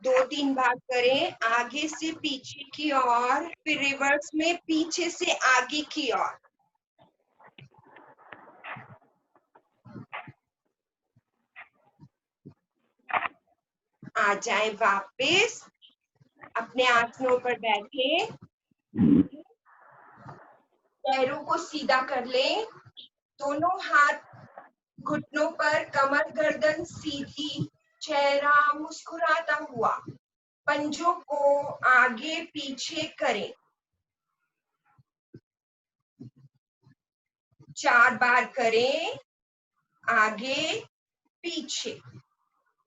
2-3 बार करें, आगे से पीछे की ओर, फिर रिवर्स में पीछे से आगे की ओर। आ जाए वापस, अपने आसनों पर बैठे, पैरों को सीधा कर लें, दोनों हाथ घुटनों पर, कमर गर्दन सीधी, चेहरा मुस्कुराता हुआ, पंजों को आगे पीछे करें। 4 बार करें, आगे पीछे,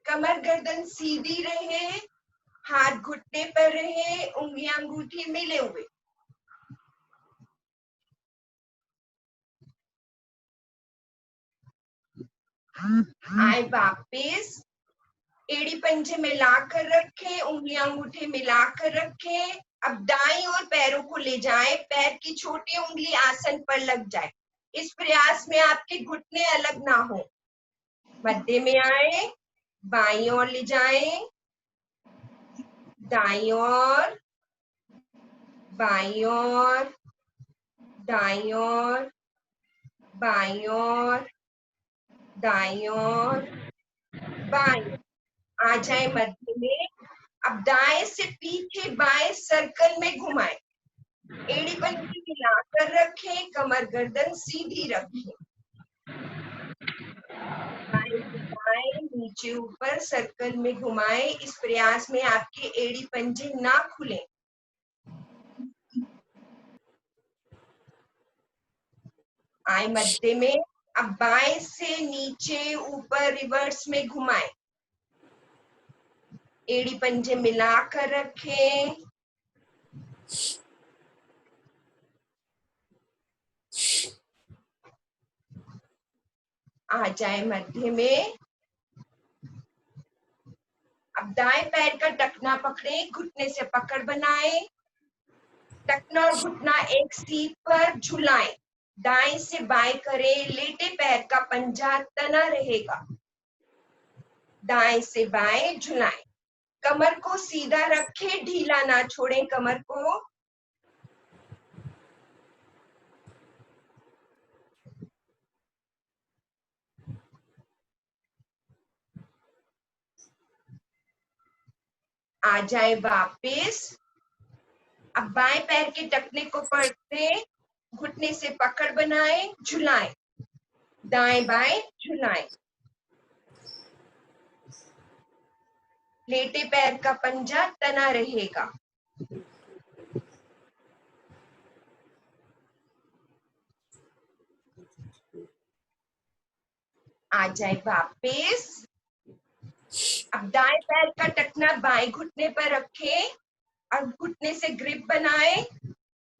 कमर गर्दन सीधी रहे, हाथ घुटने पर रहे, उंगलियां अंगूठी मिले हुए। आए वापिस, एड़ी पंजे मिलाकर रखें, उंगलियां अंगूठे मिलाकर रखें। अब दाईं ओर पैरों को ले जाएं, पैर की छोटी उंगली आसन पर लग जाए। इस प्रयास में आपके घुटने अलग ना हो। मध्य में आए, बाईं ओर ले जाएं, दाईं ओर, बाईं ओर, दाईं ओर, बाईं ओर, दाईं ओर, बाईं। आ जाए मध्य में। अब दाएं से पीछे बाएं सर्कल में घुमाएं, एड़ी पंजे मिलाकर रखें, कमर गर्दन सीधी रखें। बाएं से दाएं, नीचे ऊपर सर्कल में घुमाएं। इस प्रयास में आपके एड़ी पंजे ना खुलें। आए मध्य में। अब बाएं से नीचे ऊपर रिवर्स में घुमाएं, एड़ी पंजे मिलाकर रखें। आ जाए मध्य में। अब दाएं पैर का टखना पकड़े, घुटने से पकड़ बनाए, टखना और घुटना एक सीट पर झुलाएं, दाएं से बाएं करें, लेटे पैर का पंजा तना रहेगा, दाएं से बाएं झुलाएं, कमर को सीधा रखें, ढीला ना छोड़ें कमर को। आ जाए वापिस। अब बाएं पैर के टखने को पकड़े, घुटने से पकड़ बनाए, झुलाएं, दाएं बाएं झुलाएं, लेटे पैर का पंजा तना रहेगा। आ जाए वापिस। अब दाएं पैर का टखना बाएं घुटने पर रखें और घुटने से ग्रिप बनाए,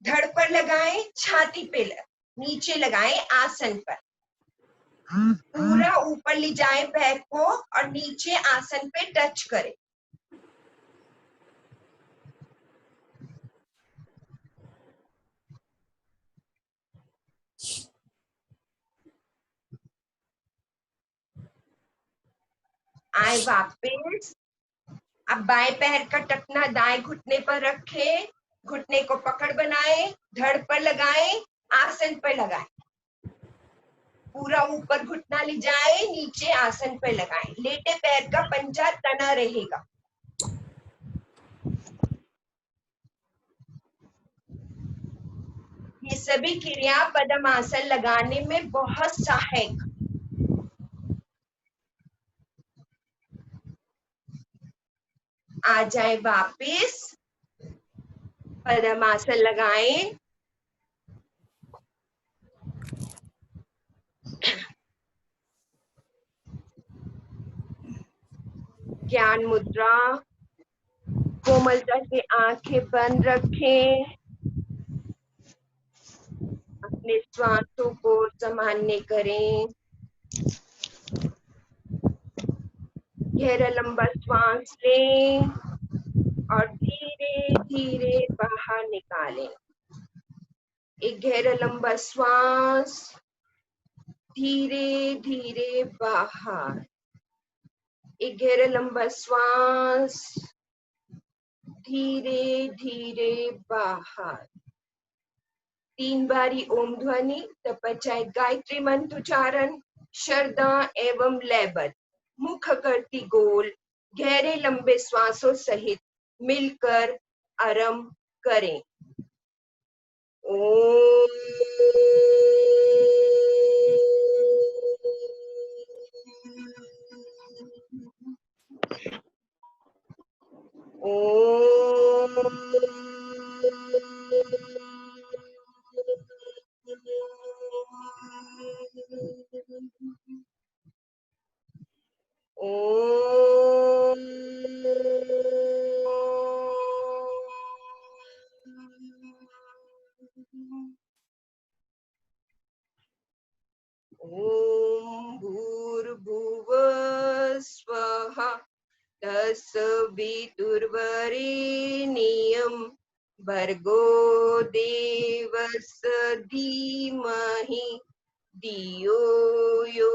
धड़ पर लगाएं, छाती पे नीचे लगाएं, आसन पर पूरा ऊपर ले जाएं पैर को और नीचे आसन पे टच करें। आए वापिस। अब बाएं पैर का टखना दाएं घुटने पर रखें, घुटने को पकड़ बनाए, धड़ पर लगाएं, आसन पर लगाएं, पूरा ऊपर घुटना ले जाए, नीचे आसन पर लगाएं, लेटे पैर का पंजा तना रहेगा। ये सभी क्रिया पद्मासन लगाने में बहुत सहायक। आ जाए वापिस, पद्मासन लगाएं। ज्ञान मुद्रा, कोमलता से आंखें बंद रखें, अपने श्वासों को सामान्य करें, गहरा लंबा श्वास लें और धीरे धीरे बाहर निकालें। एक गहरा लंबा श्वास, धीरे धीरे बाहर, एक गहरा लंबा श्वास, धीरे धीरे बाहर। 3 बारी ओम ध्वनि, तपचाए गायत्री मंत्र उच्चारण, श्रद्धा एवं लयबद्ध, मुख करती गोल, गहरे लंबे श्वासों सहित मिलकर आरंभ करें। ओम ओम भूर्भुवः स्वः तत्सवितुर्वरेण्यं भर्गो देवस्य धीमहि धियो यो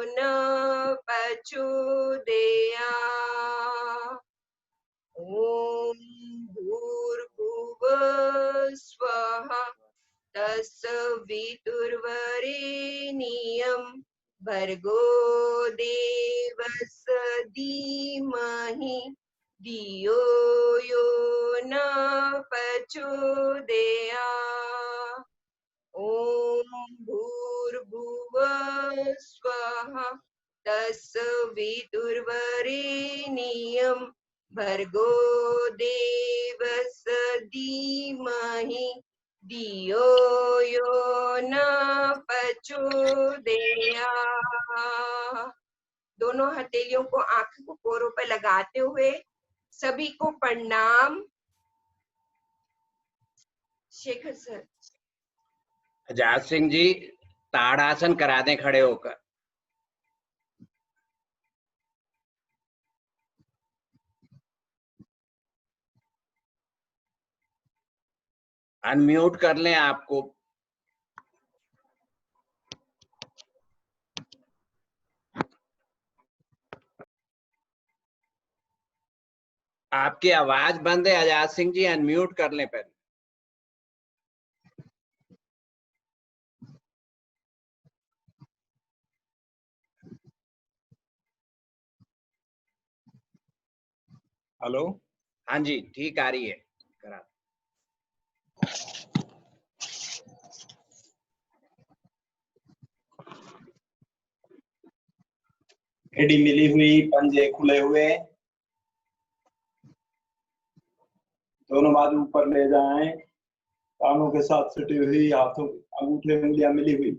न प्रचोदयात्। ओम भूर्भुवः स्वः तत्सवितुर्वरेण्यं भर्गो देवस्य धीमहि धियो यो न प्रचोदयात्। ओम भूर्भुवः स्वः तत्सवितुर्वरेण्यं भर्गो देवस्य धीमहि धियो यो न प्रचोदयात्। दोनों हथेलियों को आंख को कोरों पर लगाते हुए सभी को प्रणाम। शेखर सर। आजाद सिंह जी ताड़ासन करा दें खड़े होकर। अनम्यूट कर लें आपको। आपकी आवाज बंद है आजाद सिंह जी, अनम्यूट कर लें पहले। हेलो। हाँ जी ठीक आ रही है, करा। एड़ी मिली हुई, पंजे खुले हुए, दोनों बाजू ऊपर ले जाएं, कानों के साथ सटी हुई, हाथों अंगूठे उंगलियां मिली हुई,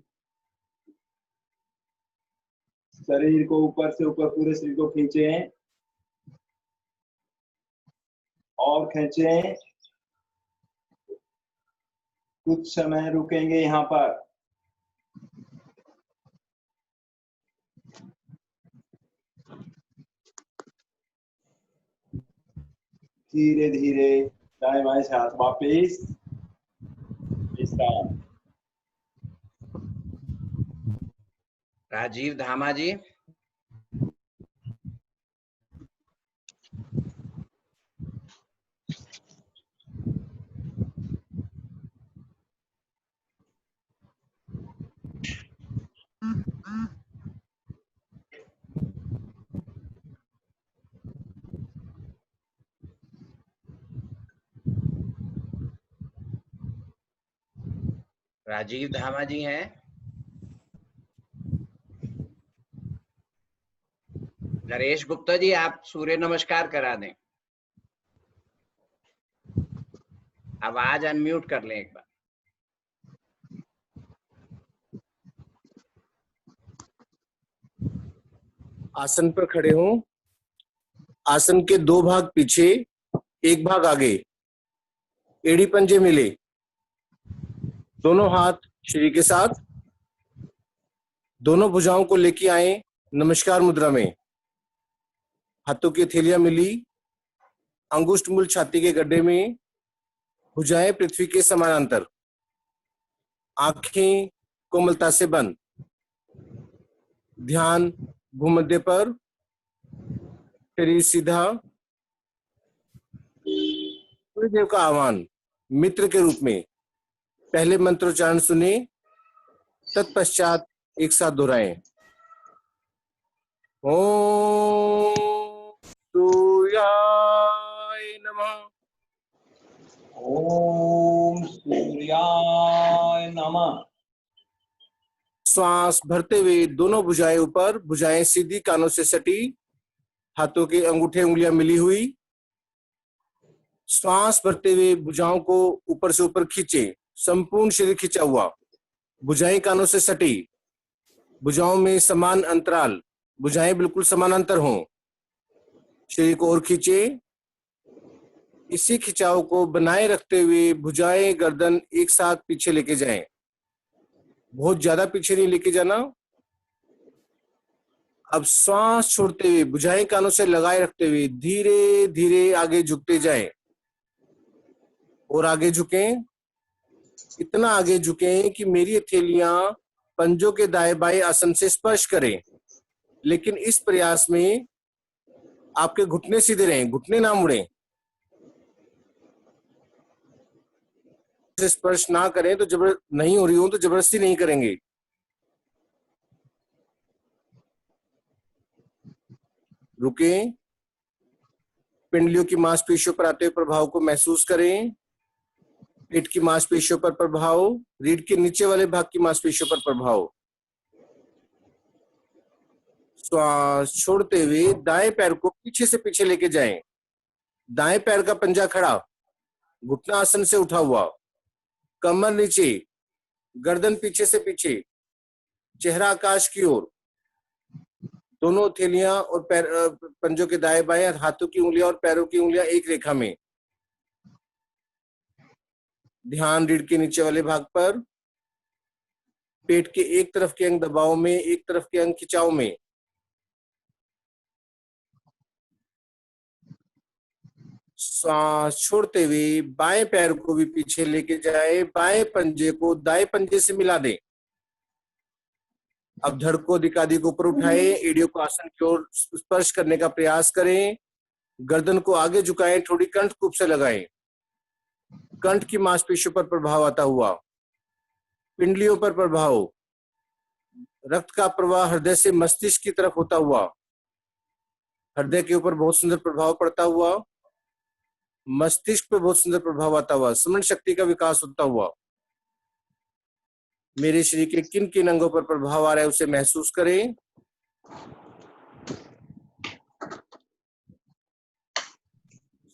शरीर को ऊपर से ऊपर पूरे शरीर को खींचें और खींचें। कुछ समय रुकेंगे यहाँ पर। धीरे धीरे दाएं बाएं से हाथ वापिस। राजीव धामा जी। राजीव धामा जी हैं। नरेश गुप्ता जी आप सूर्य नमस्कार करा दें। आवाज अनम्यूट कर लें एक बार। आसन पर खड़े हों। आसन के 2 भाग पीछे, 1 भाग आगे। एड़ी पंजे मिले, दोनों हाथ शरीर के साथ, दोनों भुजाओं को लेके आए नमस्कार मुद्रा में। हाथों की हथेलियां मिली, अंगुष्ठ मूल छाती के गड्ढे में, भुजाएं पृथ्वी के समानांतर, आंखें कोमलता से बंद। ध्यान भूमध्य पर, शरीर सीधा, सूर्यदेव का आह्वान मित्र के रूप में। पहले मंत्रोच्चारण सुने, तत्पश्चात एक साथ दोहराएं। ओम सूर्याय नमः। ओम सूर्याय नमः। श्वास भरते हुए दोनों भुजाएं ऊपर, भुजाएं सीधी, कानों से सटी, हाथों के अंगूठे उंगलियां मिली हुई। श्वास भरते हुए भुजाओं को ऊपर से ऊपर खींचे, संपूर्ण शरीर खींचा हुआ, भुजाएं कानों से सटी, भुजाओं में समान अंतराल, भुजाएं बिल्कुल समानांतर हों। शरीर को और खींचे। इसी खिंचाव को बनाए रखते हुए भुजाएं गर्दन एक साथ पीछे लेके जाएं। बहुत ज्यादा पीछे नहीं लेके जाना। अब श्वास छोड़ते हुए भुजाएं कानों से लगाए रखते हुए धीरे धीरे आगे झुकते जाएं और आगे झुकें। इतना आगे झुकें कि मेरी हथेलियां पंजों के दाएं बाएं आसन से स्पर्श करें, लेकिन इस प्रयास में आपके घुटने सीधे रहें, घुटने ना मुड़ें। स्पर्श ना करें तो जबर नहीं हो रही हो तो जबरदस्ती नहीं करेंगे। रुकें। पिंडलियों की मांसपेशियों पर आते हुए प्रभाव को महसूस करें। पेट की मांसपेशियों पर प्रभाव, रीढ़ के नीचे वाले भाग की मांसपेशियों पर प्रभाव। श्वास छोड़ते हुए दाएं पैर को पीछे से पीछे लेके जाएं। दाएं पैर का पंजा खड़ा, घुटना आसन से उठा हुआ, कमर नीचे, गर्दन पीछे से पीछे, चेहरा आकाश की ओर। दोनों हथेलियां और पैर पंजों के दाएं बाएं, हाथों की उंगलियां और पैरों की उंगलियां एक रेखा में। ध्यान रीढ़ के नीचे वाले भाग पर। पेट के एक तरफ के अंग दबाव में, एक तरफ के अंग खिंचाव में। सांस छोड़ते हुए बाएं पैर को भी पीछे लेके जाए, बाएं पंजे को दाएं पंजे से मिला दें। अब धड़ को दिकादी को ऊपर उठाए, एड़ियों को आसन की ओर स्पर्श करने का प्रयास करें। गर्दन को आगे झुकाएं, थोड़ी कंठ कूप से लगाएं। कंठ की मांसपेशियों पर प्रभाव आता हुआ, पिंडलियों पर प्रभाव, रक्त का प्रवाह हृदय से मस्तिष्क की तरफ होता हुआ, हृदय के ऊपर बहुत सुंदर प्रभाव पड़ता हुआ, मस्तिष्क पर बहुत सुंदर प्रभाव आता हुआ, स्मरण शक्ति का विकास होता हुआ। मेरे शरीर के किन किन अंगों पर प्रभाव आ रहा है उसे महसूस करें।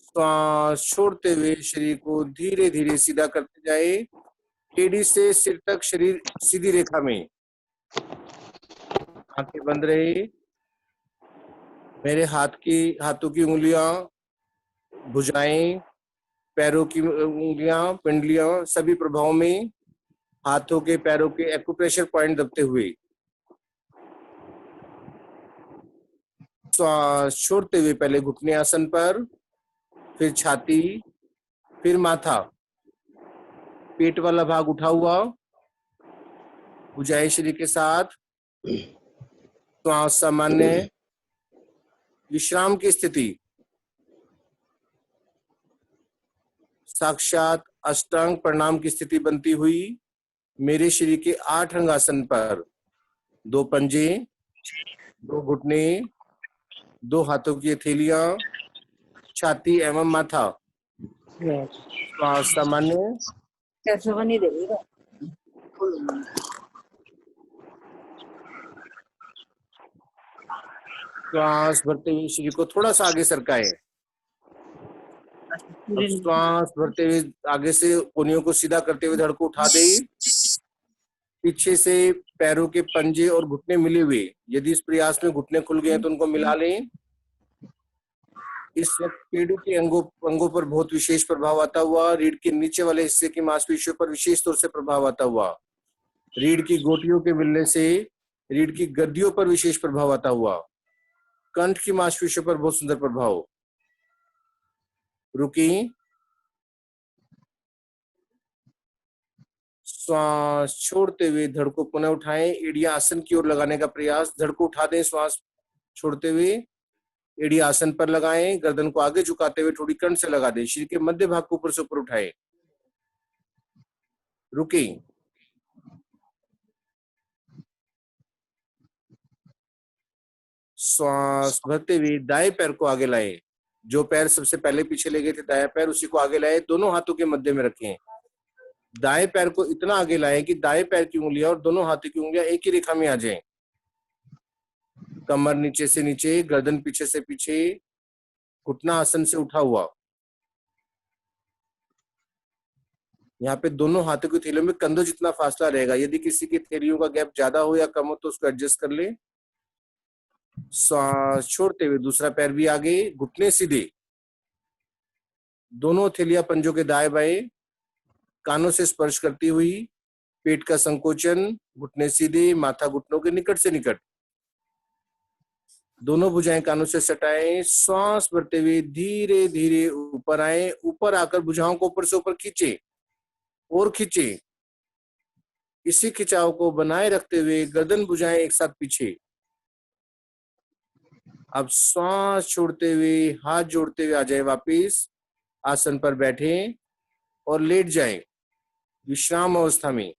श्वास छोड़ते हुए शरीर को धीरे धीरे सीधा करते जाए। एड़ी से सिर तक शरीर सीधी रेखा में। आंखें बंद रहे। मेरे हाथों की उंगलियां, भुजाएं, पैरों की उंगलियां, पिंडलियां सभी प्रभाव में, हाथों के पैरों के एक्यूप्रेशर पॉइंट दबते हुए। श्वास छोड़ते हुए पहले घुटने आसन पर, फिर छाती, फिर माथा, पेट वाला भाग उठा हुआ, भुजाएं शरीर के साथ। श्वास सामान्य, विश्राम की स्थिति। साक्षात अष्टांग प्रणाम की स्थिति बनती हुई मेरे शरीर के 8 अंग आसन पर 2 पंजे, 2 घुटने, 2 हाथों की हथेलियां, छाती एवं माथा। श्वास सामान्य। श्वास भरते हुए शरीर को थोड़ा सा आगे सरकाएं। श्वास भरते हुए आगे से कोहनियों को सीधा करते हुए धड़ को उठा दें। पीछे से पैरों के पंजे और घुटने मिले हुए, यदि इस प्रयास में घुटने खुल गए हैं तो उनको मिला लें। इस वक्त पेड़ों के अंगों पर बहुत विशेष प्रभाव आता हुआ, रीढ़ के नीचे वाले हिस्से की मांसपेशियों पर विशेष तौर से प्रभाव आता हुआ, रीढ़ की गोटियों के मिलने से रीढ़ की गद्दियों पर विशेष प्रभाव आता हुआ, कंठ की मांसपेशियों पर बहुत सुंदर प्रभाव। रुकी। श्वास छोड़ते हुए धड़ को पुनः उठाएं, एड़ियां आसन की ओर लगाने का प्रयास। धड़ को उठा दें श्वास छोड़ते हुए। एड़ी आसन पर लगाएं, गर्दन को आगे झुकाते हुए थोड़ी कर्ण से लगा दें, शरीर के मध्य भाग को ऊपर से ऊपर उठाएं, रुके। श्वास भरते हुए दाएं पैर को आगे लाएं, जो पैर सबसे पहले पीछे ले गए थे दाएं पैर, उसी को आगे लाएं, दोनों हाथों के मध्य में रखें। दाएं पैर को इतना आगे लाएं कि दाएं पैर की उंगलियां और दोनों हाथों की उंगलियां एक ही रेखा में आ जाएं। कमर नीचे से नीचे, गर्दन पीछे से पीछे, घुटना आसन से उठा हुआ। यहाँ पे दोनों हाथों की थैलियों में कंधों जितना फासला रहेगा। यदि किसी की थैलियों का गैप ज्यादा हो या कम हो तो उसको एडजस्ट कर ले। सांस छोड़ते हुए दूसरा पैर भी आगे, घुटने सीधे, दोनों थैलियां पंजों के दाएं बाएं, कानों से स्पर्श करती हुई, पेट का संकोचन, घुटने सीधे, माथा घुटनों के निकट से निकट, दोनों भुजाएं कानों से सटाएं। सांस भरते हुए धीरे धीरे ऊपर आए, ऊपर आकर भुजाओं को ऊपर से ऊपर खींचे और खींचे। इसी खिंचाव को बनाए रखते हुए गर्दन भुजाएं एक साथ पीछे। अब सांस छोड़ते हुए हाथ जोड़ते हुए आ जाए, वापिस आसन पर बैठे और लेट जाएं विश्राम अवस्था में।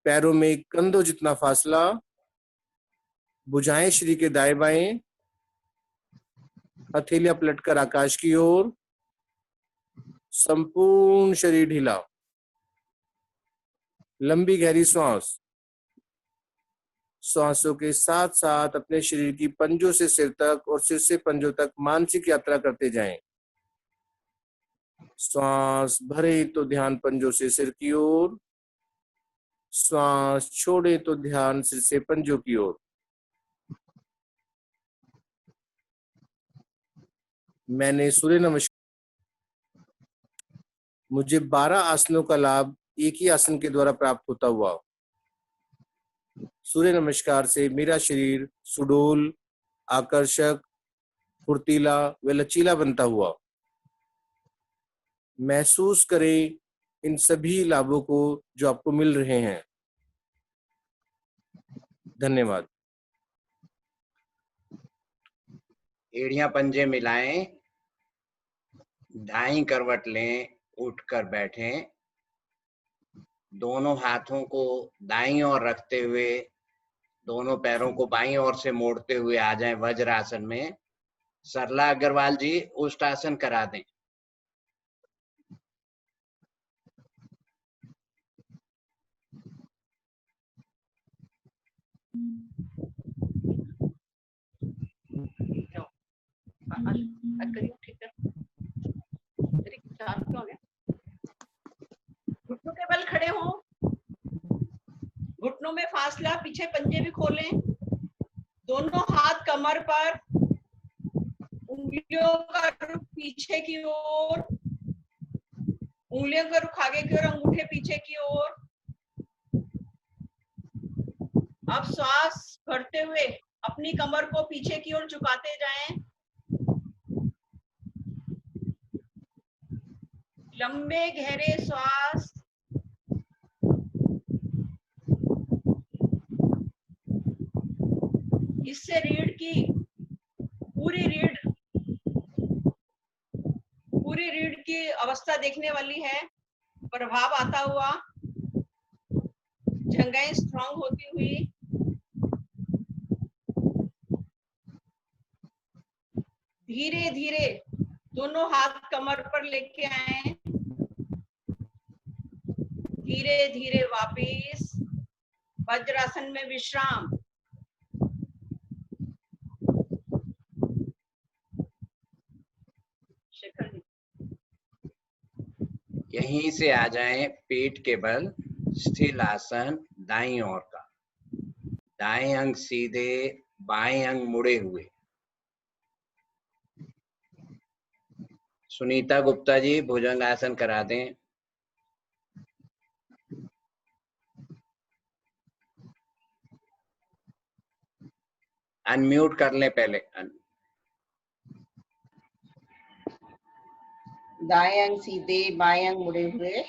पैरों में कंधों जितना फासला, भुजाएं शरीर के दाएं बाएं, हथेलियां पलटकर आकाश की ओर, संपूर्ण शरीर ढीला। लंबी गहरी सांस, सांसों के साथ साथ अपने शरीर की पंजों से सिर तक और सिर से पंजों तक मानसिक यात्रा करते जाएं। सांस भरे तो ध्यान पंजों से सिर की ओर, सांस छोड़े तो ध्यान सिर से पंजों की ओर। मैंने सूर्य नमस्कार, मुझे 12 आसनों का लाभ एक ही आसन के द्वारा प्राप्त होता हुआ। सूर्य नमस्कार से मेरा शरीर सुडौल, आकर्षक, फुर्तीला व लचीला बनता हुआ। महसूस करें इन सभी लाभों को जो आपको मिल रहे हैं। धन्यवाद। एड़ियां पंजे मिलाएं, दाईं करवट लें, उठकर बैठें, दोनों हाथों को दाईं ओर रखते हुए दोनों पैरों को बाईं ओर से मोड़ते हुए आ जाएं वज्रासन में। सरला अग्रवाल जी उष्टासन करा दें। घुटनों के बल खड़े हो, घुटनों में फासला, पीछे पंजे भी खोलें, दोनों हाथ कमर पर, उंगलियों का रुख पीछे की ओर, उंगलियों का रुख आगे की ओर, अंगूठे पीछे की ओर। अब श्वास भरते हुए अपनी कमर को पीछे की ओर झुकाते जाएं। लंबे गहरे श्वास, इससे रीढ़ की पूरी रीढ़ की अवस्था देखने वाली है, प्रभाव आता हुआ, जंघें स्ट्रांग होती हुई। धीरे धीरे दोनों हाथ कमर पर लेके आए, धीरे धीरे वापिस वज्रासन में विश्राम। शेखर जी यहीं से आ जाएं पेट के बल स्थिर आसन दाईं ओर का, दाएं अंग सीधे, बाएं अंग मुड़े हुए। सुनीता गुप्ता जी भुजंगासन करा दें। अनम्यूट कर लें पहले। दाएं अंग सीधे, बाएं अंग मुड़े हुए।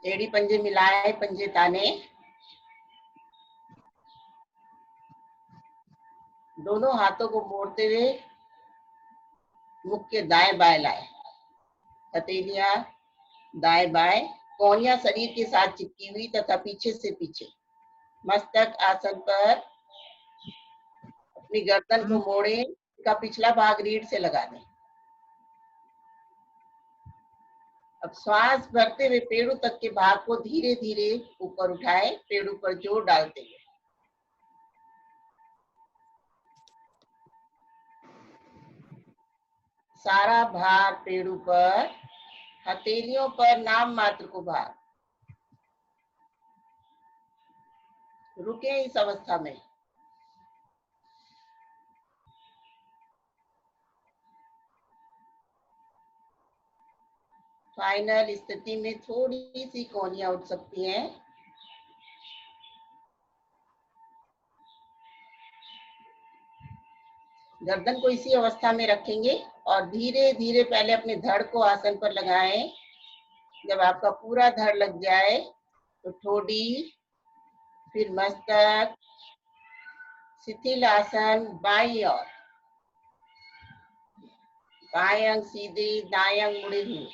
एड़ी पंजे मिलाए, पंजे ताने, दोनों हाथों को मोड़ते हुए मुख के दाएं बाएं लाए, हथेलियां दाएं बाएं, कोहनियां शरीर के साथ चिपकी हुई तथा पीछे से पीछे। मस्तक आसन पर अपनी गर्दन को मोड़े, का पिछला भाग रीढ़ से लगा दें। अब श्वास भरते हुए पेड़ों तक के भाग को धीरे धीरे ऊपर उठाए, पेड़ों पर जोर डालते हुए। सारा भार पेड़ों पर, हथेलियों पर नाम मात्र को भार। रुके इस अवस्था में। फाइनल स्थिति में थोड़ी सी कोहनियां उठ सकती हैं। गर्दन को इसी अवस्था में रखेंगे और धीरे धीरे पहले अपने धड़ को आसन पर लगाएं। जब आपका पूरा धड़ लग जाए तो ठोडी, फिर मस्तक, शिथिल आसन बाईं ओर, बाएं अंग सीधे, दाएं अंग मुड़े हुए।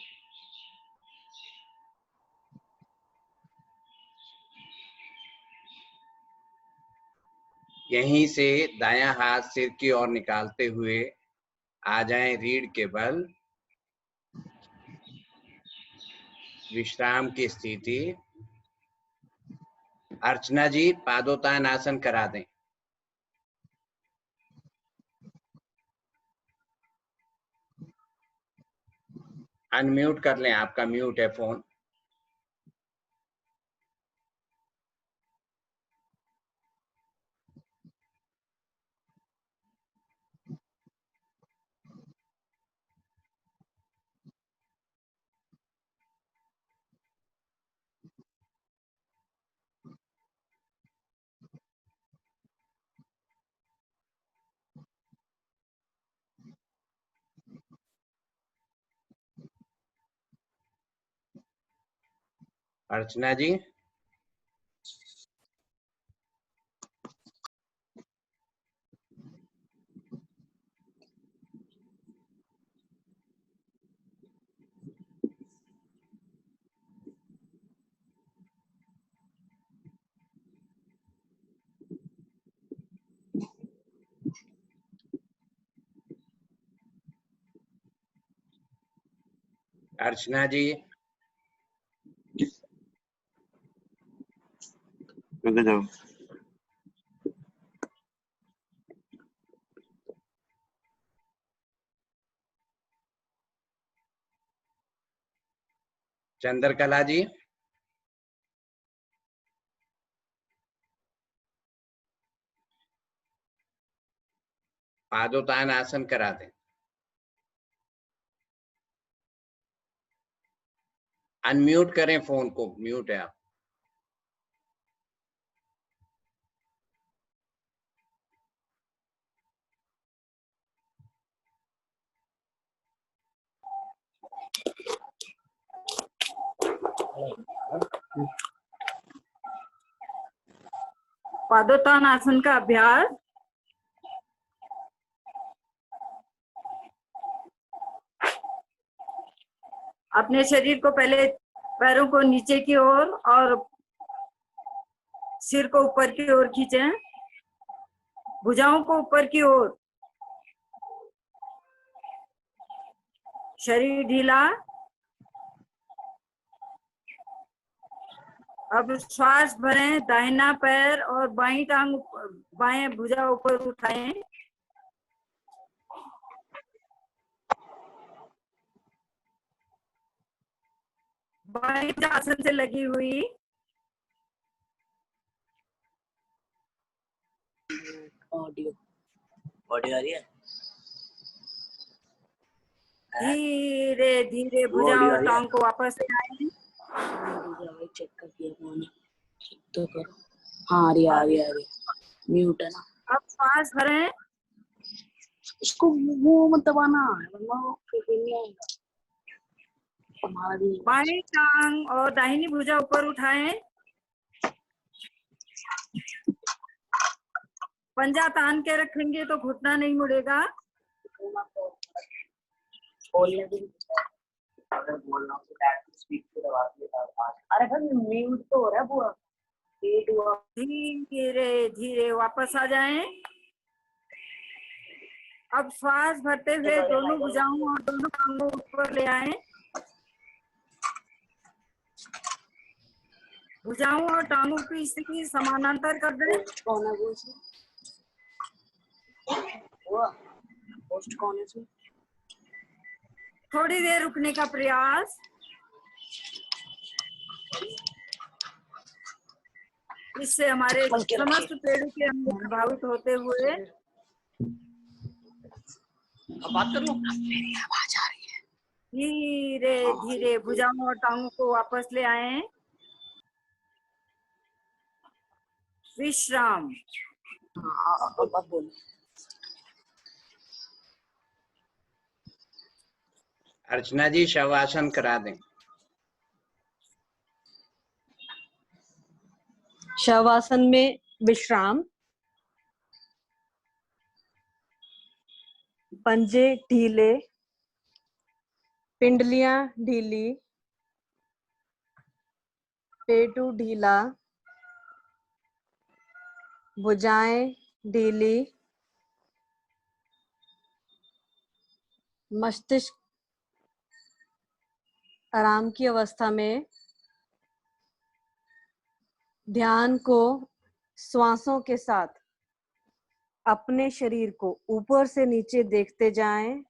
यहीं से दायां हाथ सिर की ओर निकालते हुए आ जाएं रीढ़ के बल, विश्राम की स्थिति। अर्चना जी पादोत्तान आसन करा दें। अनम्यूट कर लें, आपका म्यूट है फोन। अर्चना जी अर्चना जी जाओ। चंद्रकला जी पादोत्तान आसन करा दें। अनम्यूट करें फोन को, म्यूट है आप। पादोत्तान आसन का अभ्यास अपने शरीर को पहले पैरों को नीचे की ओर और सिर को ऊपर की ओर खींचें, भुजाओं को ऊपर की ओर, शरीर ढीला। अब श्वास भरें, दाहिना पैर और बाईं टांग, बाएं भुजा ऊपर उठाएं। बाईं आसन से लगी हुई ऑडियो ऑडियो आ रही है। धीरे धीरे भुजाओं और टांग को वापस लाएं। चेक कर दिया मैंने, तो करो। हाँ आ रही आ रही आ रही। म्यूट है ना। अब श्वास भरें, इसको वो मत दबाना वरना फिर नहीं आएगा। हमारी बाएं टांग और दाहिनी भुजा ऊपर उठाएं। पंजा तान के रखेंगे तो घुटना नहीं मुड़ेगा। बोलने भी अगर बोलना हो तो डैड को स्पीक पे दबा के अरे भाई म्यूट तो हो रहा है बुआ। धीरे धीरे वापस आ जाएं। अब श्वास भरते हुए दोनों भुजाओं और दोनों टांगों ऊपर ले आएं। भुजाओं और टांगों की स्थिति समानांतर कर दें। कौन है वो इसमें? वो होस्ट कौन है इसमें? थोड़ी देर रुकने का प्रयास। इससे हमारे समस्त पेड़ के अंग प्रभावित होते हुए अब बात कर लो। मेरी आवाज आ रही है। धीरे धीरे भुजाओं और टांगों को वापस ले आएं। विश्राम। अब बोलो। अर्चना जी शवासन करा दें। शवासन में विश्राम। पंजे ढीले, पिंडलियां ढीली, पेटू ढीला, भुजाएं ढीली, मस्तिष्क आराम की अवस्था में। ध्यान को श्वासों के साथ अपने शरीर को ऊपर से नीचे देखते जाएं,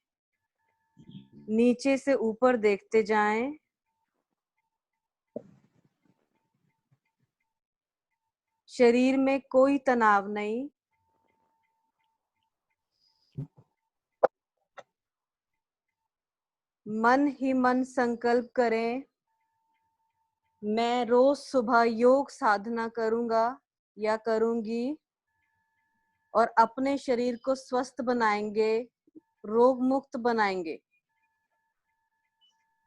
नीचे से ऊपर देखते जाएं। शरीर में कोई तनाव नहीं। मन ही मन संकल्प करें, मैं रोज सुबह योग साधना करूंगा या करूंगी और अपने शरीर को स्वस्थ बनाएंगे, रोग मुक्त बनाएंगे।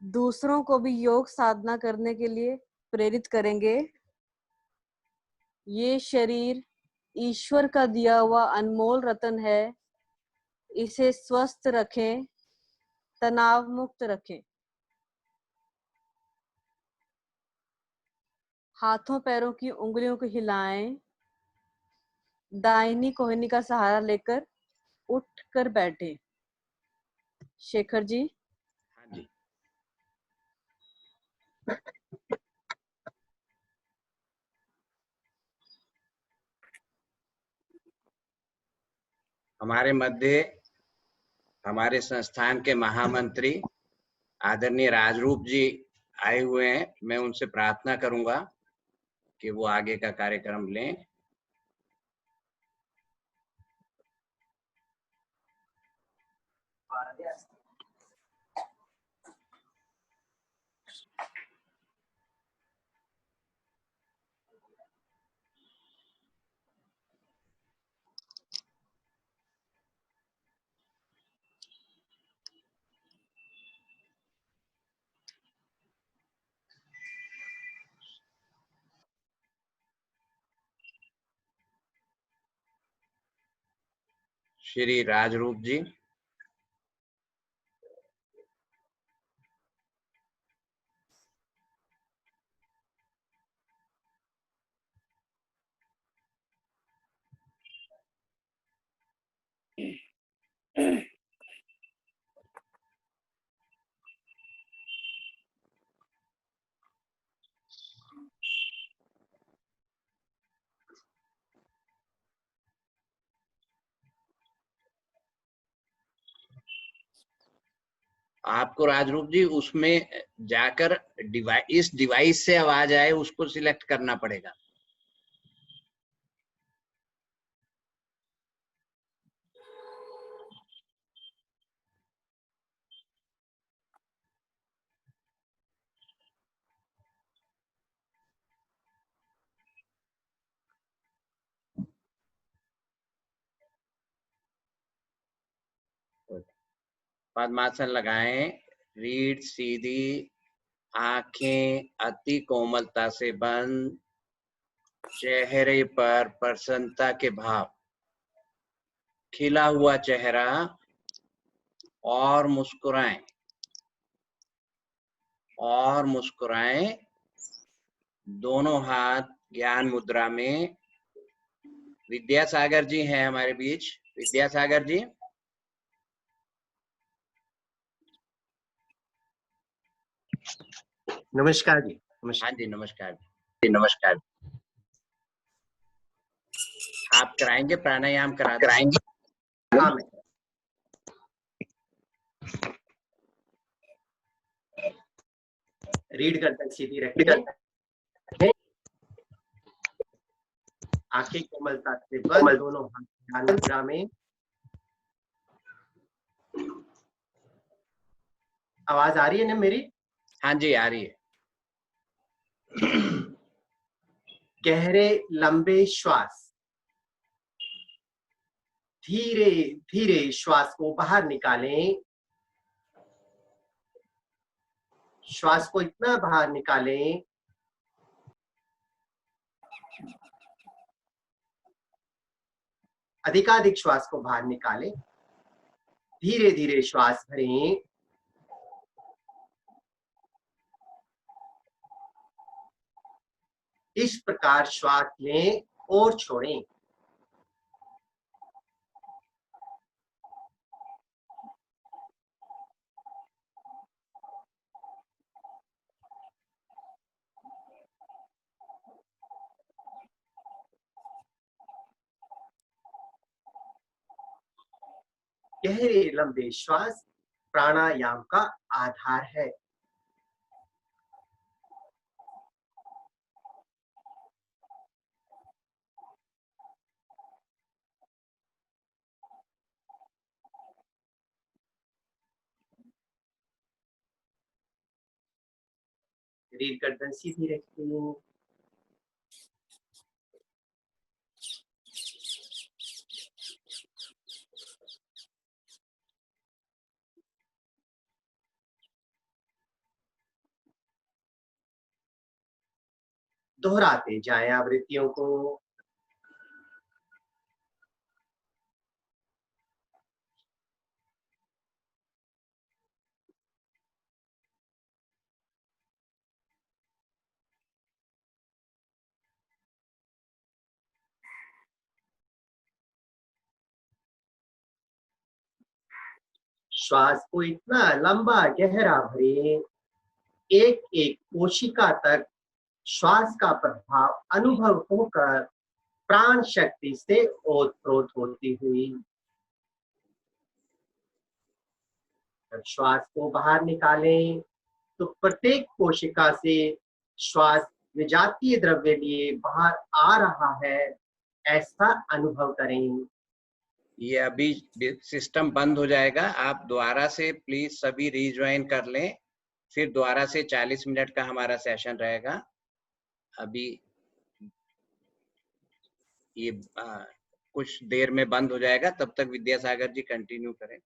दूसरों को भी योग साधना करने के लिए प्रेरित करेंगे। ये शरीर ईश्वर का दिया हुआ अनमोल रत्न है। इसे स्वस्थ रखें, तनाव मुक्त रखें। हाथों पैरों की उंगलियों को हिलाएं। दाहिनी कोहनी का सहारा लेकर उठ कर बैठे। शेखर जी। हाँ जी। हमारे मध्य हमारे संस्थान के महामंत्री आदरणीय राजरूप जी आए हुए हैं। मैं उनसे प्रार्थना करूंगा कि वो आगे का कार्यक्रम लें। श्री राजरूप जी। आपको राजरूप जी उसमें जाकर इस डिवाइस से आवाज आए उसको सिलेक्ट करना पड़ेगा। पद्मासन लगाएं, रीढ़ सीधी आंखें अति कोमलता से बंद, चेहरे पर प्रसन्नता के भाव, खिला हुआ चेहरा और मुस्कुराएं और मुस्कुराएं। दोनों हाथ ज्ञान मुद्रा में। विद्यासागर जी हैं हमारे बीच। विद्यासागर जी, नमस्कार जी। नमस्कार। हाँ जी, नमस्कार। नमस्कार। आप कराएंगे प्राणायाम? करा दें? कराएंगे? हाँ, मैं रीड गर्दन सीधी रखें, आंखें कोमलता से बंद, दोनों हाथ ध्यान मुद्रा में। आवाज आ रही है ना मेरी? हाँ जी, आ रही है। गहरे लंबे श्वास, धीरे धीरे श्वास को बाहर निकालें। श्वास को इतना बाहर निकालें अधिकाधिक श्वास को बाहर निकालें। धीरे धीरे श्वास भरें। इस प्रकार श्वास लें और छोड़ें। गहरे लंबे श्वास प्राणायाम का आधार है। शरीर गर्दन सीधी रखें। दोहराते जाएं आवृत्तियों को। श्वास को इतना लंबा गहरा भरें, एक एक कोशिका तक श्वास का प्रभाव अनुभव होकर प्राण शक्ति से ओतप्रोत होती हुई। जब श्वास को बाहर निकालें तो प्रत्येक कोशिका से श्वास विजातीय द्रव्य लिए बाहर आ रहा है, ऐसा अनुभव करें। ये अभी सिस्टम बंद हो जाएगा, आप दोबारा से प्लीज सभी रीज्वाइन कर लें, फिर दोबारा से 40 मिनट का हमारा सेशन रहेगा। अभी ये कुछ देर में बंद हो जाएगा, तब तक विद्यासागर जी कंटिन्यू करें।